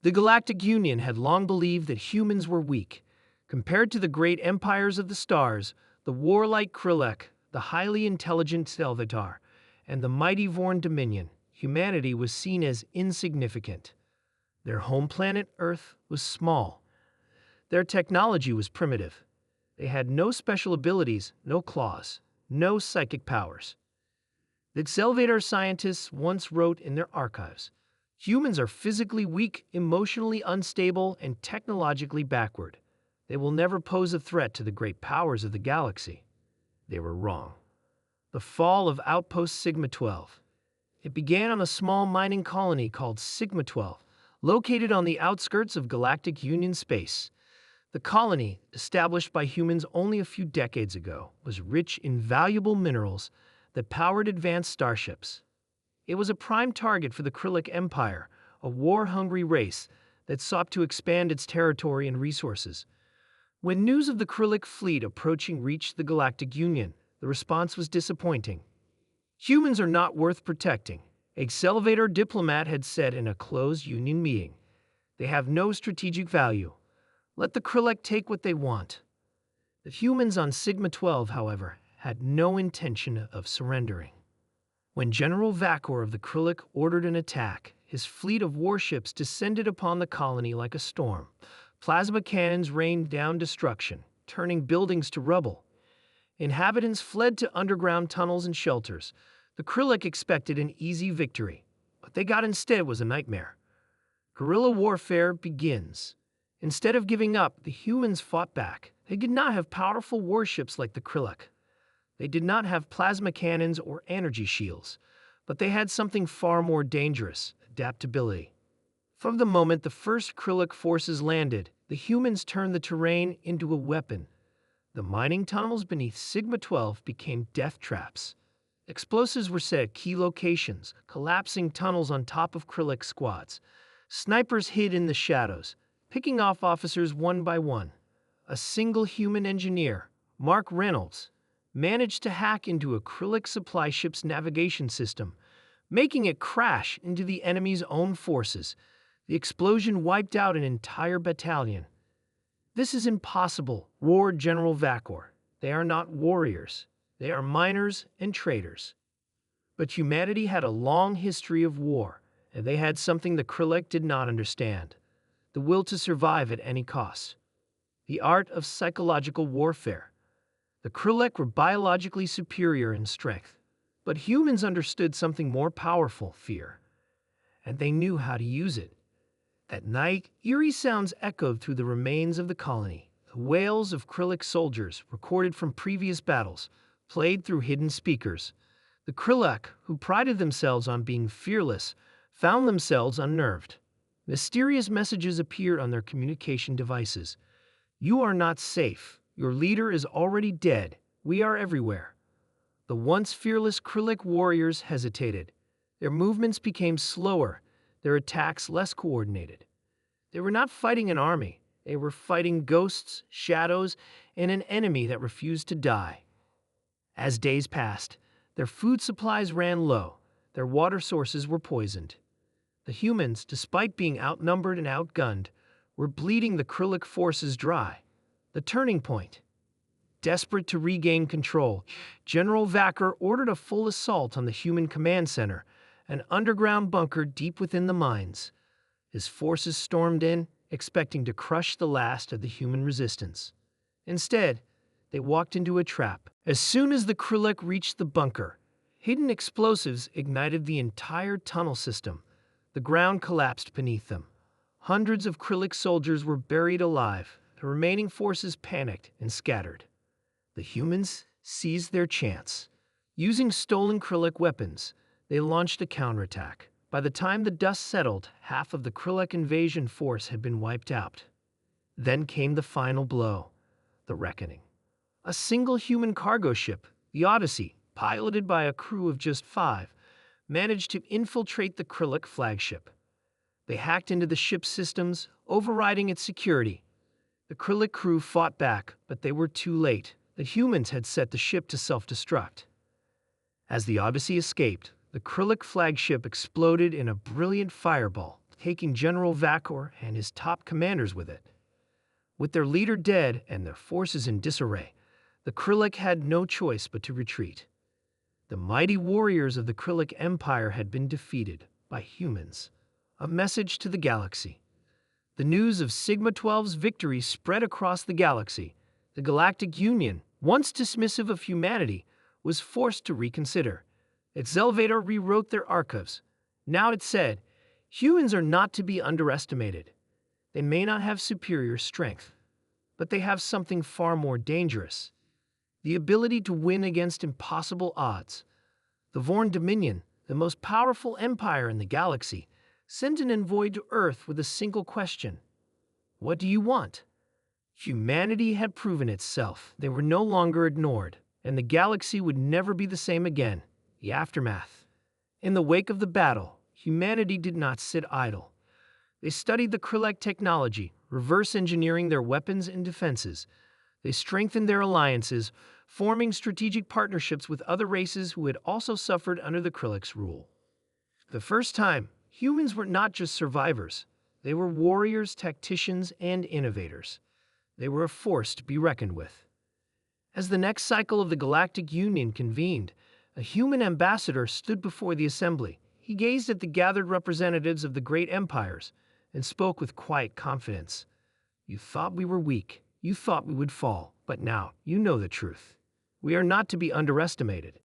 The Galactic Union had long believed that humans were weak. Compared to the great empires of the stars, the warlike Krillek, the highly intelligent Selvatar, and the mighty Vorn Dominion, humanity was seen as insignificant. Their home planet, Earth, was small. Their technology was primitive. They had no special abilities, no claws, no psychic powers. The Selvatar scientists once wrote in their archives, "Humans are physically weak, emotionally unstable, and technologically backward. They will never pose a threat to the great powers of the galaxy." They were wrong. The fall of Outpost Sigma-12. It began on a small mining colony called Sigma-12, located on the outskirts of Galactic Union space. The colony, established by humans only a few decades ago, was rich in valuable minerals that powered advanced starships. It was a prime target for the Krillek Empire, a war-hungry race that sought to expand its territory and resources. When news of the Krillek fleet approaching reached the Galactic Union, the response was disappointing. "Humans are not worth protecting," a Selvatar diplomat had said in a closed Union meeting. "They have no strategic value. Let the Krillek take what they want." The humans on Sigma-12, however, had no intention of surrendering. When General Vakor of the Krillek ordered an attack, his fleet of warships descended upon the colony like a storm. Plasma cannons rained down destruction, turning buildings to rubble. Inhabitants fled to underground tunnels and shelters. The Krillek expected an easy victory. What they got instead was a nightmare. Guerrilla warfare begins. Instead of giving up, the humans fought back. They did not have powerful warships like the Krillek. They did not have plasma cannons or energy shields, but they had something far more dangerous: adaptability. From the moment the first Krillek forces landed, the humans turned the terrain into a weapon. The mining tunnels beneath Sigma-12 became death traps. Explosives were set at key locations, collapsing tunnels on top of Krillek squads. Snipers hid in the shadows, picking off officers one by one. A single human engineer, Mark Reynolds, managed to hack into a Krillek supply ship's navigation system, making it crash into the enemy's own forces. The explosion wiped out an entire battalion. "This is impossible," roared General Vakor. "They are not warriors. They are miners and traitors." But humanity had a long history of war, and they had something the Krillek did not understand: the will to survive at any cost. The art of psychological warfare. The Krillek were biologically superior in strength, but humans understood something more powerful: fear. And they knew how to use it. At night, eerie sounds echoed through the remains of the colony. The wails of Krillek soldiers, recorded from previous battles, played through hidden speakers. The Krillek, who prided themselves on being fearless, found themselves unnerved. Mysterious messages appeared on their communication devices. "You are not safe. Your leader is already dead. We are everywhere." The once fearless Krillek warriors hesitated. Their movements became slower, their attacks less coordinated. They were not fighting an army. They were fighting ghosts, shadows, and an enemy that refused to die. As days passed, their food supplies ran low. Their water sources were poisoned. The humans, despite being outnumbered and outgunned, were bleeding the Krillek forces dry. The turning point. Desperate to regain control, General Vakor ordered a full assault on the human command center, an underground bunker deep within the mines. His forces stormed in, expecting to crush the last of the human resistance. Instead, they walked into a trap. As soon as the Krillek reached the bunker, hidden explosives ignited the entire tunnel system. The ground collapsed beneath them. Hundreds of Krillek soldiers were buried alive. The remaining forces panicked and scattered. The humans seized their chance. Using stolen Krillek weapons, they launched a counterattack. By the time the dust settled, half of the Krillek invasion force had been wiped out. Then came the final blow: the reckoning. A single human cargo ship, the Odyssey, piloted by a crew of just 5, managed to infiltrate the Krillek flagship. They hacked into the ship's systems, overriding its security. The Krillek crew fought back, but they were too late. The humans had set the ship to self-destruct. As the Odyssey escaped, the Krillek flagship exploded in a brilliant fireball, taking General Vakor and his top commanders with it. With their leader dead and their forces in disarray, the Krillak had no choice but to retreat. The mighty warriors of the Krillak Empire had been defeated by humans. A message to the galaxy. The news of Sigma 12's victory spread across the galaxy. The Galactic Union, once dismissive of humanity, was forced to reconsider. Its elevator rewrote their archives. Now it said, humans are not to be underestimated. They may not have superior strength, but they have something far more dangerous. The ability to win against impossible odds. The Vorn Dominion, the most powerful empire in the galaxy, sent an envoy to Earth with a single question. What do you want? Humanity had proven itself. They were no longer ignored, and the galaxy would never be the same again. The aftermath. In the wake of the battle, humanity did not sit idle. They studied the Krillak technology, reverse engineering their weapons and defenses. They strengthened their alliances, forming strategic partnerships with other races who had also suffered under the Krillak's rule. For the first time, humans were not just survivors. They were warriors, tacticians, and innovators. They were a force to be reckoned with. As the next cycle of the Galactic Union convened, a human ambassador stood before the assembly. He gazed at the gathered representatives of the great empires and spoke with quiet confidence. You thought we were weak. You thought we would fall. But now, you know the truth. We are not to be underestimated.